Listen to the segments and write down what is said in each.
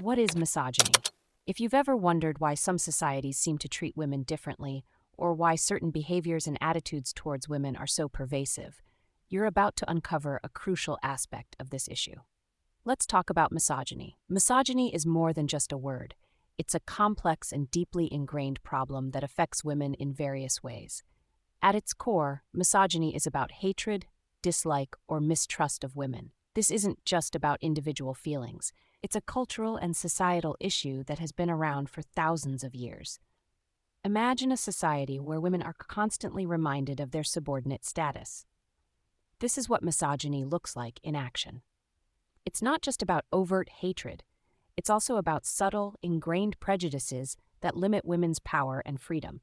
What is misogyny? If you've ever wondered why some societies seem to treat women differently, or why certain behaviors and attitudes towards women are so pervasive, you're about to uncover a crucial aspect of this issue. Let's talk about misogyny. Misogyny is more than just a word. It's a complex and deeply ingrained problem that affects women in various ways. At its core, misogyny is about hatred, dislike, or mistrust of women. This isn't just about individual feelings. It's a cultural and societal issue that has been around for thousands of years. Imagine a society where women are constantly reminded of their subordinate status. This is what misogyny looks like in action. It's not just about overt hatred. It's also about subtle, ingrained prejudices that limit women's power and freedom.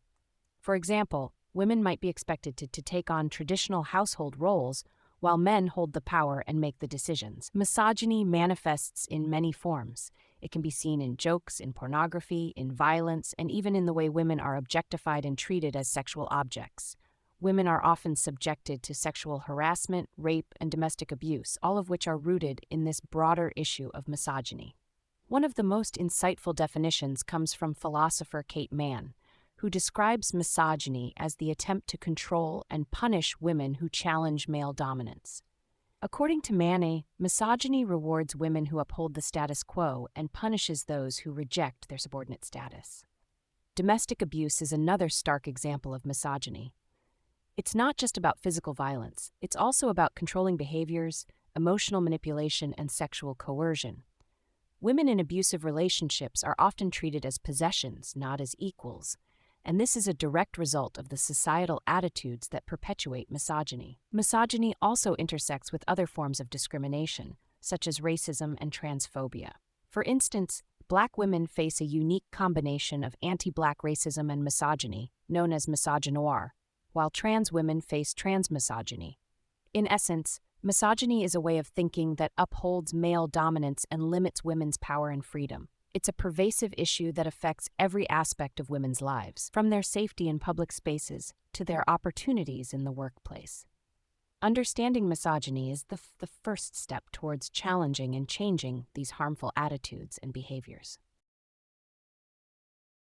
For example, women might be expected to take on traditional household roles while men hold the power and make the decisions. Misogyny manifests in many forms. It can be seen in jokes, in pornography, in violence, and even in the way women are objectified and treated as sexual objects. Women are often subjected to sexual harassment, rape, and domestic abuse, all of which are rooted in this broader issue of misogyny. One of the most insightful definitions comes from philosopher Kate Manne, who describes misogyny as the attempt to control and punish women who challenge male dominance. According to Manne, misogyny rewards women who uphold the status quo and punishes those who reject their subordinate status. Domestic abuse is another stark example of misogyny. It's not just about physical violence, it's also about controlling behaviors, emotional manipulation, and sexual coercion. Women in abusive relationships are often treated as possessions, not as equals, and this is a direct result of the societal attitudes that perpetuate misogyny. Misogyny also intersects with other forms of discrimination, such as racism and transphobia. For instance, Black women face a unique combination of anti-Black racism and misogyny, known as Misogynoir, while trans women face transmisogyny. In essence, misogyny is a way of thinking that upholds male dominance and limits women's power and freedom. It's a pervasive issue that affects every aspect of women's lives, from their safety in public spaces to their opportunities in the workplace. Understanding misogyny is the first step towards challenging and changing these harmful attitudes and behaviors.